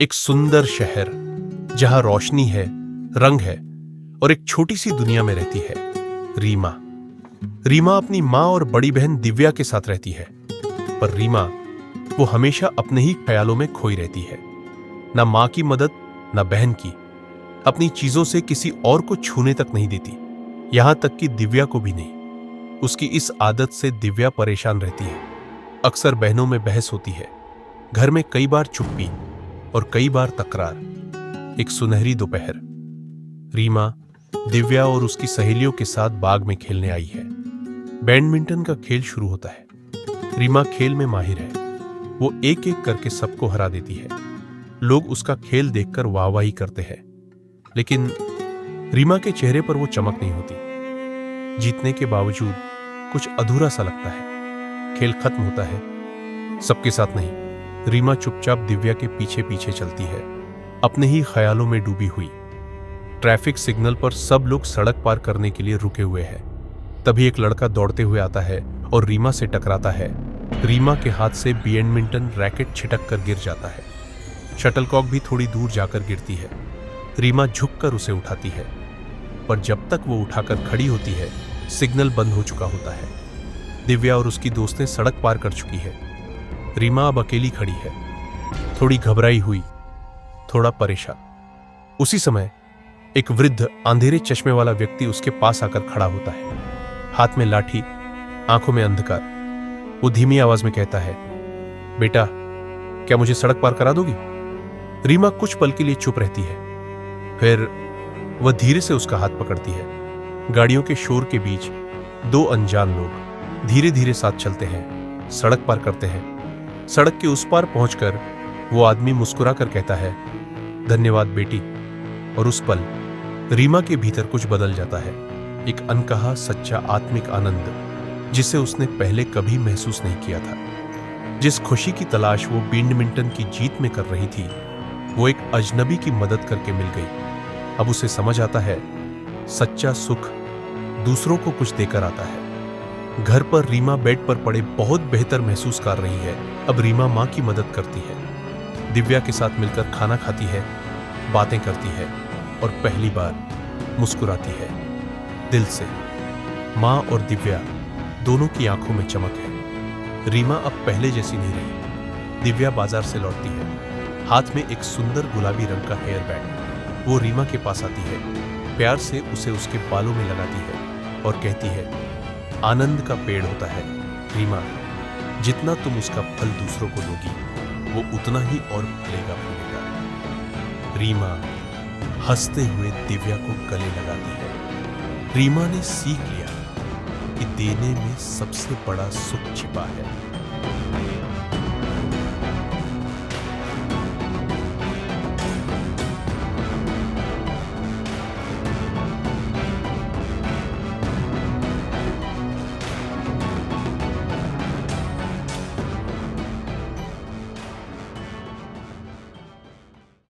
एक सुंदर शहर जहां रोशनी है, रंग है और एक छोटी सी दुनिया में रहती है रीमा। रीमा अपनी माँ और बड़ी बहन दिव्या के साथ रहती है, पर रीमा वो हमेशा अपने ही ख्यालों में खोई रहती है। ना माँ की मदद, ना बहन की। अपनी चीजों से किसी और को छूने तक नहीं देती, यहां तक कि दिव्या को भी नहीं। उसकी इस आदत से दिव्या परेशान रहती है। अक्सर बहनों में बहस होती है, घर में कई बार चुप्पी और कई बार तकरार। एक सुनहरी दोपहर, रीमा दिव्या और उसकी सहेलियों के साथ बाग में खेलने आई है। बैडमिंटन का खेल शुरू होता है। रीमा खेल में माहिर है, वो एक एक करके सबको हरा देती है। लोग उसका खेल देखकर वाहवाही करते हैं, लेकिन रीमा के चेहरे पर वो चमक नहीं होती। जीतने के बावजूद कुछ अधूरा सा लगता है। खेल खत्म होता है, सबके साथ नहीं। रीमा चुपचाप दिव्या के पीछे पीछे चलती है, अपने ही ख्यालों में डूबी हुई। ट्रैफिक सिग्नल पर सब लोग सड़क पार करने के लिए रुके हुए हैं। तभी एक लड़का दौड़ते हुए आता है और रीमा से टकराता है। रीमा के हाथ से बैडमिंटन रैकेट छिटक कर गिर जाता है। शटलकॉक भी थोड़ी दूर जाकर गिरती है। रीमा झुककर उसे उठाती है, पर जब तक वो उठाकर खड़ी होती है, सिग्नल बंद हो चुका होता है। दिव्या और उसकी दोस्तें सड़क पार कर चुकी है। रीमा अब अकेली खड़ी है, थोड़ी घबराई हुई, थोड़ा परेशान। उसी समय एक वृद्ध अंधेरे चश्मे वाला व्यक्ति उसके पास आकर खड़ा होता है, हाथ में लाठी, आंखों में अंधकार। वो धीमी आवाज में कहता है, बेटा, क्या मुझे सड़क पार करा दोगी? रीमा कुछ पल के लिए चुप रहती है, फिर वह धीरे से उसका हाथ पकड़ती है। गाड़ियों के शोर के बीच दो अनजान लोग धीरे धीरे साथ चलते हैं, सड़क पार करते हैं। सड़क के उस पार पहुंचकर वो आदमी मुस्कुरा कर कहता है, धन्यवाद बेटी। और उस पल रीमा के भीतर कुछ बदल जाता है, एक अनकहा सच्चा आत्मिक आनंद जिसे उसने पहले कभी महसूस नहीं किया था। जिस खुशी की तलाश वो बैडमिंटन की जीत में कर रही थी, वो एक अजनबी की मदद करके मिल गई। अब उसे समझ आता है, सच्चा सुख दूसरों को कुछ देकर आता है। घर पर रीमा बेड पर पड़े बहुत बेहतर महसूस कर रही है। अब रीमा माँ की मदद करती है, दिव्या के साथ मिलकर खाना खाती है, बातें करती है और पहली बार मुस्कुराती है दिल से। माँ और दिव्या दोनों की आंखों में चमक है। रीमा अब पहले जैसी नहीं रही। दिव्या बाजार से लौटती है, हाथ में एक सुंदर गुलाबी रंग का हेयर बैंड। वो रीमा के पास आती है, प्यार से उसे उसके बालों में लगाती है और कहती है, आनंद का पेड़ होता है रीमा, जितना तुम उसका फल दूसरों को दोगी, वो उतना ही और फलेगा फूलेगा। रीमा हंसते हुए दिव्या को गले लगाती है। रीमा ने सीख लिया कि देने में सबसे बड़ा सुख छिपा है।